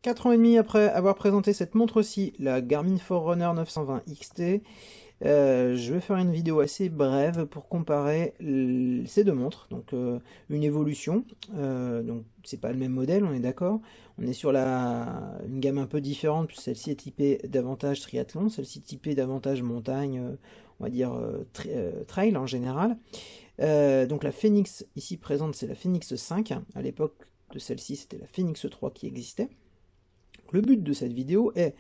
4 ans et demi après avoir présenté cette montre-ci, la Garmin Forerunner 920 XT, je vais faire une vidéo assez brève pour comparer ces deux montres. Donc une évolution, donc c'est pas le même modèle, on est d'accord. On est sur une gamme un peu différente, puisque celle-ci est typée davantage triathlon, celle-ci typée davantage montagne, on va dire trail en général. Donc la Phoenix ici présente, c'est la Phoenix 5. À l'époque de celle-ci, c'était la Phoenix 3 qui existait. Le but de cette vidéo est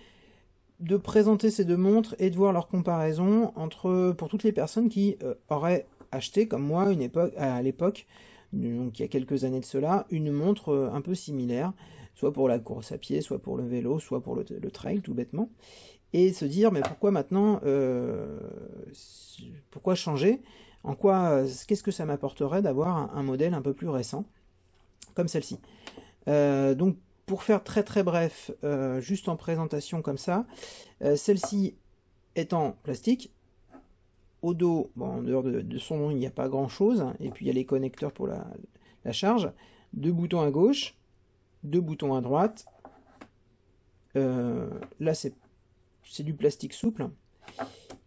de présenter ces deux montres et de voir leur comparaison pour toutes les personnes qui auraient acheté, comme moi, à l'époque, donc il y a quelques années de cela, une montre un peu similaire, soit pour la course à pied, soit pour le vélo, soit pour le trail, tout bêtement, et se dire, mais pourquoi maintenant, pourquoi changer? Qu'est-ce que ça m'apporterait d'avoir un modèle un peu plus récent, comme celle-ci? Donc, pour faire très très bref, juste en présentation comme ça, celle-ci est en plastique. Au dos, bon, en dehors de son nom, il n'y a pas grand chose. Et puis il y a les connecteurs pour la charge. 2 boutons à gauche, 2 boutons à droite. Là, c'est du plastique souple.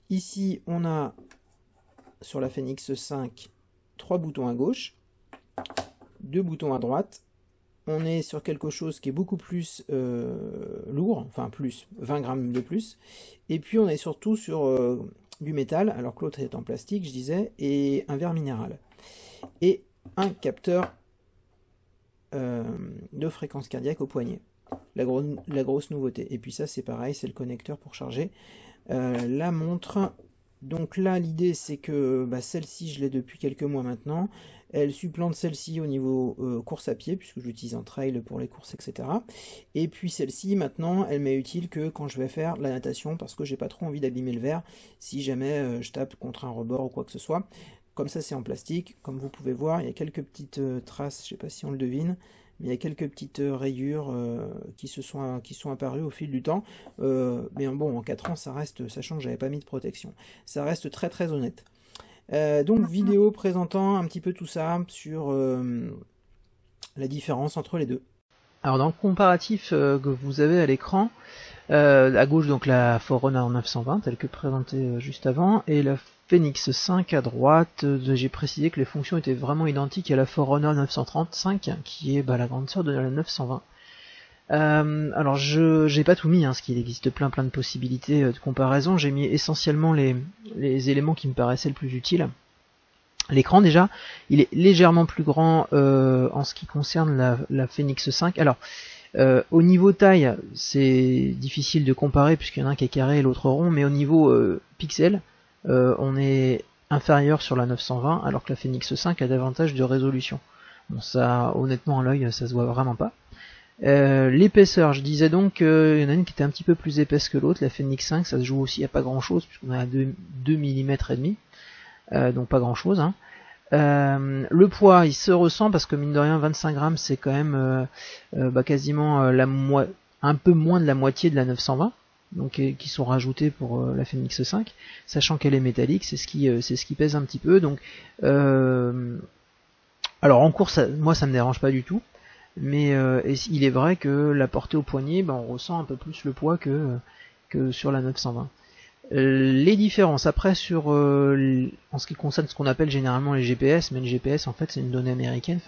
Ici, on a sur la Phoenix 5 3 boutons à gauche, 2 boutons à droite. On est sur quelque chose qui est beaucoup plus lourd, enfin plus, 20 grammes de plus. Et puis on est surtout sur du métal, alors que l'autre est en plastique, je disais, et un verre minéral. Et un capteur de fréquence cardiaque au poignet. La grosse nouveauté. Et puis ça c'est pareil, c'est le connecteur pour charger la montre. Donc là l'idée c'est que celle-ci je l'ai depuis quelques mois maintenant. Elle supplante celle-ci au niveau course à pied, puisque j'utilise en trail pour les courses, etc. Et puis celle-ci, maintenant, elle m'est utile que quand je vais faire la natation, parce que j'ai pas trop envie d'abîmer le verre, si jamais je tape contre un rebord ou quoi que ce soit. Comme ça, c'est en plastique. Comme vous pouvez voir, il y a quelques petites traces, je sais pas si on le devine, mais il y a quelques petites rayures qui sont apparues au fil du temps. Mais bon, en 4 ans, ça reste, sachant que j'avais pas mis de protection. Ça reste très très honnête. Donc vidéo présentant un petit peu tout ça sur la différence entre les deux. Alors dans le comparatif que vous avez à l'écran, à gauche donc la Forerunner 920 telle que présentée juste avant, et la Phoenix 5 à droite. J'ai précisé que les fonctions étaient vraiment identiques à la Forerunner 935 qui est la grande sœur de la 920. Alors j'ai pas tout mis, parce qu'il existe plein de possibilités de comparaison. J'ai mis essentiellement les éléments qui me paraissaient le plus utiles. L'écran déjà, il est légèrement plus grand en ce qui concerne la Phoenix 5. Alors au niveau taille, c'est difficile de comparer puisqu'il y en a un qui est carré et l'autre rond, mais au niveau pixel, on est inférieur sur la 920 alors que la Phoenix 5 a davantage de résolution. Bon, ça, honnêtement, à l'œil, ça se voit vraiment pas. L'épaisseur, je disais donc qu'il y en a une qui était un petit peu plus épaisse que l'autre. La Phoenix 5, ça se joue aussi à pas grand chose puisqu'on a 2 mm et demi, donc pas grand chose. Le poids, il se ressent parce que mine de rien, 25 grammes, c'est quand même quasiment un peu moins de la moitié de la 920, donc qui sont rajoutés pour la Phoenix 5, sachant qu'elle est métallique, c'est ce qui pèse un petit peu. Donc, alors en course, moi ça me dérange pas du tout. Mais il est vrai que la portée au poignet, on ressent un peu plus le poids que sur la 920. Les différences après en ce qui concerne ce qu'on appelle généralement les GPS, mais le GPS en fait c'est une donnée américaine,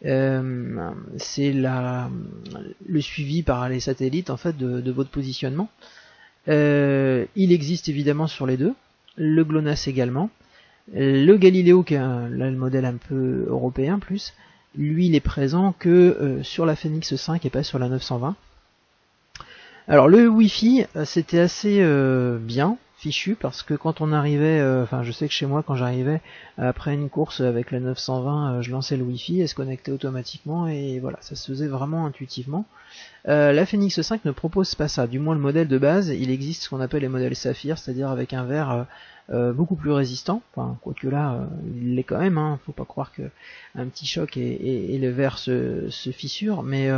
c'est le suivi par les satellites en fait de votre positionnement. Il existe évidemment sur les deux, le GLONASS également, le Galileo qui est là le modèle un peu européen plus. Lui, il est présent que sur la Phoenix 5 et pas sur la 920. Alors le Wi-Fi, c'était assez bien fichu parce que quand on arrivait, je sais que chez moi quand j'arrivais après une course avec la 920, je lançais le Wi-Fi, elle se connectait automatiquement et voilà, ça se faisait vraiment intuitivement. La Phoenix 5 ne propose pas ça, du moins le modèle de base, il existe ce qu'on appelle les modèles Saphir, c'est-à-dire avec un verre beaucoup plus résistant, quoique là il l'est quand même, faut pas croire que un petit choc et le verre se fissure, mais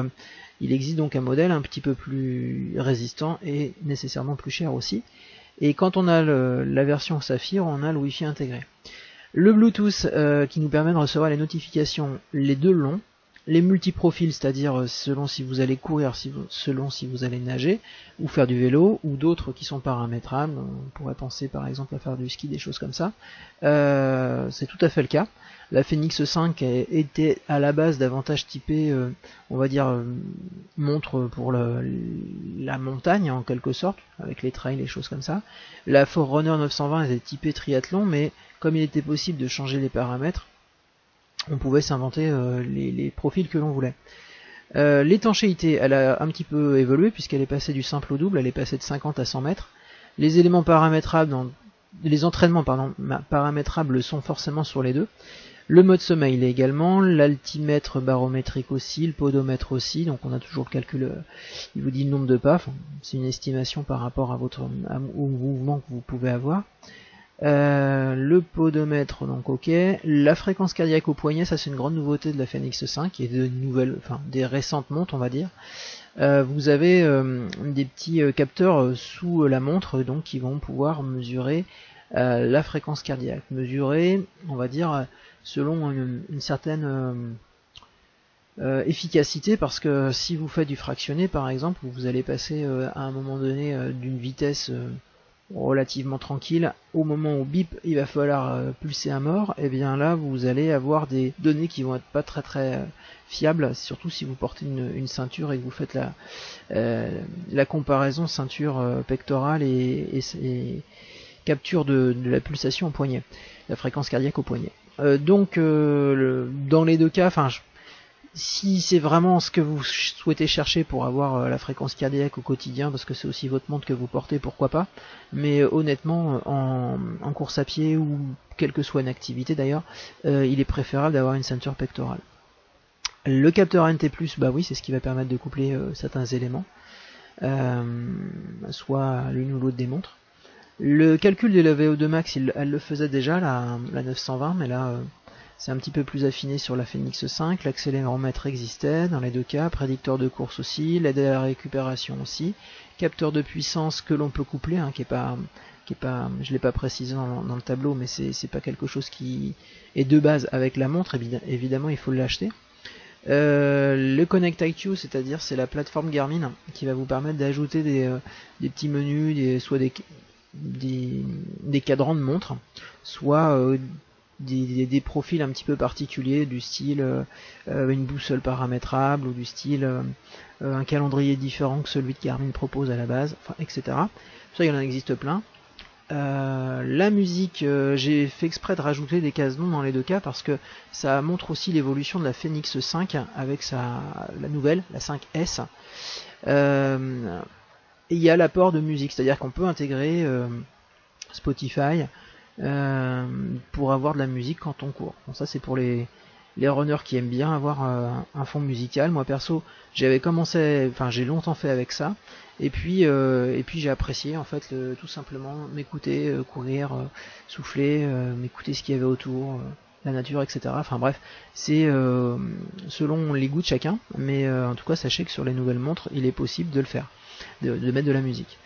il existe donc un modèle un petit peu plus résistant et nécessairement plus cher aussi. Et quand on a la version Saphir, on a le Wi-Fi intégré. Le Bluetooth qui nous permet de recevoir les notifications, les deux l'ont. les multiprofils, c'est-à-dire selon si vous allez courir, selon si vous allez nager, ou faire du vélo, ou d'autres qui sont paramétrables, on pourrait penser par exemple à faire du ski, des choses comme ça, c'est tout à fait le cas. La Fenix 5 était à la base davantage typée, on va dire, montre pour la montagne en quelque sorte, avec les trails, les choses comme ça. La Forerunner 920 était typée triathlon, mais comme il était possible de changer les paramètres, on pouvait s'inventer les profils que l'on voulait. L'étanchéité, elle a un petit peu évolué puisqu'elle est passée du simple au double, elle est passée de 50 à 100 mètres. Les éléments paramétrables, les entraînements paramétrables sont forcément sur les deux. Le mode sommeil l'est également, l'altimètre barométrique aussi, le podomètre aussi, donc on a toujours le calcul, il vous dit le nombre de pas, c'est une estimation par rapport à au mouvement que vous pouvez avoir. Le podomètre, donc ok. La fréquence cardiaque au poignet, ça c'est une grande nouveauté de la Fenix 5 et des récentes montres, on va dire. Vous avez des petits capteurs sous la montre, donc qui vont pouvoir mesurer la fréquence cardiaque, mesurer, on va dire, selon une certaine efficacité, parce que si vous faites du fractionné par exemple, vous allez passer à un moment donné d'une vitesse relativement tranquille, au moment où bip il va falloir pulser à mort, et bien là vous allez avoir des données qui vont être pas très fiables, surtout si vous portez une ceinture et que vous faites la comparaison ceinture pectorale et capture de la pulsation au poignet, la fréquence cardiaque au poignet. Donc dans les deux cas, si c'est vraiment ce que vous souhaitez chercher pour avoir la fréquence cardiaque au quotidien, parce que c'est aussi votre montre que vous portez, pourquoi pas, mais honnêtement, en course à pied ou quelle que soit une activité d'ailleurs, il est préférable d'avoir une ceinture pectorale. Le capteur NT+, bah oui, c'est ce qui va permettre de coupler certains éléments, soit l'une ou l'autre des montres. Le calcul de la VO2 max, elle le faisait déjà, la 920, mais là c'est un petit peu plus affiné sur la Fenix 5, l'accéléromètre existait dans les deux cas, prédicteur de course aussi, l'aide à la récupération aussi, capteur de puissance que l'on peut coupler, qui est pas, je l'ai pas précisé dans le tableau, mais c'est pas quelque chose qui est de base avec la montre, évidemment il faut l'acheter. Le Connect IQ, c'est-à-dire c'est la plateforme Garmin qui va vous permettre d'ajouter des petits menus, soit des cadrans de montre, soit des profils un petit peu particuliers du style une boussole paramétrable ou du style un calendrier différent que celui que Garmin propose à la base, etc. Ça, il en existe plein. La musique, j'ai fait exprès de rajouter des cases non dans les deux cas parce que ça montre aussi l'évolution de la Fenix 5 avec la nouvelle, la 5S. Et il y a l'apport de musique, c'est-à-dire qu'on peut intégrer Spotify pour avoir de la musique quand on court. Bon, ça c'est pour les runners qui aiment bien avoir un fond musical. Moi perso, j'ai longtemps fait avec ça, et puis j'ai apprécié en fait tout simplement m'écouter, courir, souffler, m'écouter ce qu'il y avait autour, la nature, etc. Enfin bref, c'est selon les goûts de chacun, mais en tout cas sachez que sur les nouvelles montres, il est possible de le faire, de mettre de la musique.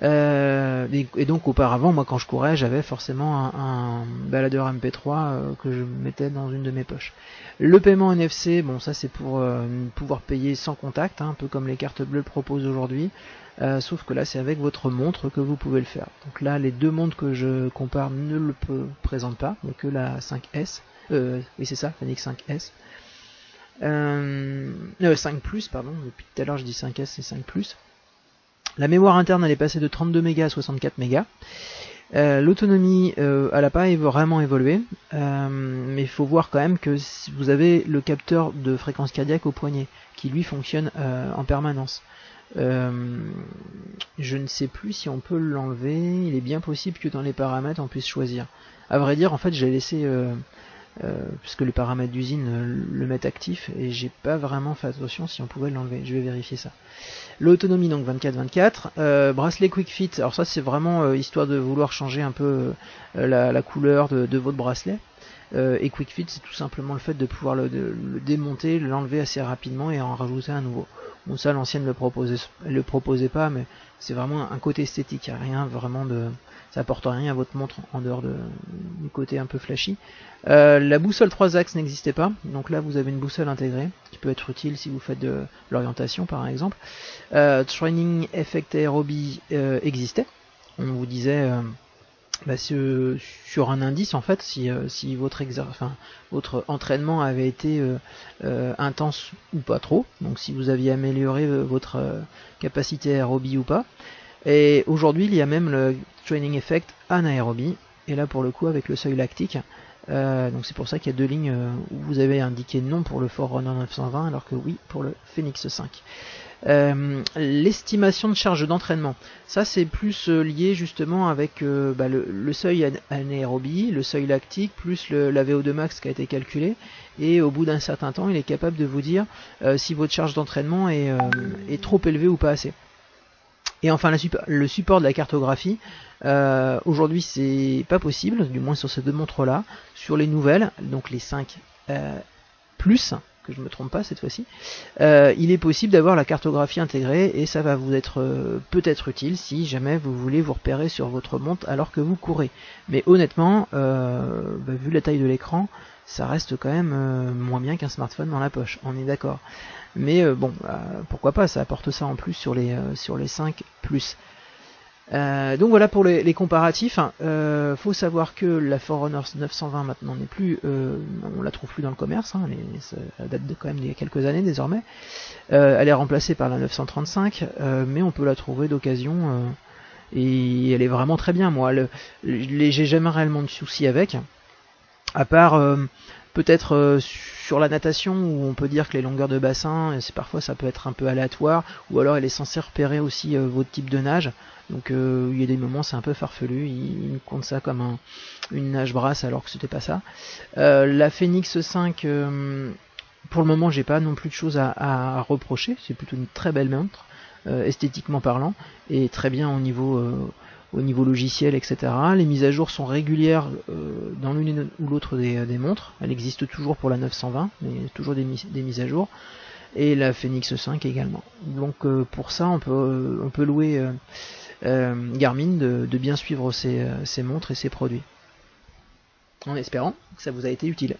Et donc auparavant, moi quand je courais, j'avais forcément un baladeur MP3 que je mettais dans une de mes poches. Le paiement NFC, bon ça c'est pour pouvoir payer sans contact, un peu comme les cartes bleues le proposent aujourd'hui, sauf que là c'est avec votre montre que vous pouvez le faire. Donc là les deux montres que je compare ne le présentent pas, il n'y a que la 5S, oui c'est ça, Fenix 5S. 5 Plus, pardon, depuis tout à l'heure je dis 5S, c'est 5 Plus. La mémoire interne elle est passée de 32 mégas à 64 mégas. L'autonomie elle n'a pas vraiment évolué, mais il faut voir quand même que si vous avez le capteur de fréquence cardiaque au poignet qui lui fonctionne en permanence. Je ne sais plus si on peut l'enlever, il est bien possible que dans les paramètres on puisse choisir. À vrai dire en fait j'ai laissé puisque les paramètres d'usine le mettent actif et j'ai pas vraiment fait attention si on pouvait l'enlever, je vais vérifier ça. L'autonomie donc 24-24, bracelet Quick Fit, alors ça c'est vraiment histoire de vouloir changer un peu la couleur de votre bracelet, et Quick Fit c'est tout simplement le fait de pouvoir le démonter, l'enlever assez rapidement et en rajouter un nouveau. Bon, ça, l'ancienne le proposait pas, mais c'est vraiment un côté esthétique. Il n'y a rien vraiment de... Ça apporte rien à votre montre en dehors du côté un peu flashy. La boussole 3 axes n'existait pas, donc là vous avez une boussole intégrée qui peut être utile si vous faites de l'orientation par exemple. Training Effect Aerobie existait. On vous disait sur un indice en fait si votre entraînement avait été intense ou pas trop, donc si vous aviez amélioré votre capacité aérobie ou pas. Et aujourd'hui il y a même le Training Effect anaérobie, et là pour le coup avec le seuil lactique. Donc c'est pour ça qu'il y a deux lignes où vous avez indiqué non pour le Forerunner 920 alors que oui pour le Phoenix 5. L'estimation de charge d'entraînement, ça c'est plus lié justement avec le seuil anaérobie, le seuil lactique, plus la VO2 max qui a été calculé, et au bout d'un certain temps il est capable de vous dire si votre charge d'entraînement est trop élevée ou pas assez. Et enfin le support de la cartographie, aujourd'hui c'est pas possible, du moins sur ces deux montres là. Sur les nouvelles, donc les 5 plus, que je me trompe pas cette fois-ci, il est possible d'avoir la cartographie intégrée, et ça va vous être peut-être utile si jamais vous voulez vous repérer sur votre montre alors que vous courez. Mais honnêtement, vu la taille de l'écran, ça reste quand même moins bien qu'un smartphone dans la poche, on est d'accord. Mais pourquoi pas, ça apporte ça en plus sur les 5 plus. Donc voilà pour les comparatifs. Faut savoir que la Forerunner 920 maintenant n'est plus, on la trouve plus dans le commerce, ça date de quand même d'il y a quelques années désormais. Elle est remplacée par la 935, mais on peut la trouver d'occasion, et elle est vraiment très bien. Moi, j'ai jamais réellement de soucis avec, à part peut-être sur la natation où on peut dire que les longueurs de bassin, parfois ça peut être un peu aléatoire, ou alors elle est censée repérer aussi votre type de nage. Donc il y a des moments c'est un peu farfelu, il compte ça comme une nage brasse alors que c'était pas ça. La Phoenix 5, pour le moment j'ai pas non plus de choses à reprocher, c'est plutôt une très belle montre, esthétiquement parlant, et très bien au niveau logiciel, etc. Les mises à jour sont régulières dans l'une ou l'autre des montres. Elle existe toujours pour la 920, mais toujours des mises à jour. Et la Phoenix 5 également. Donc pour ça, on peut louer Garmin de bien suivre ses montres et ses produits. En espérant que ça vous a été utile.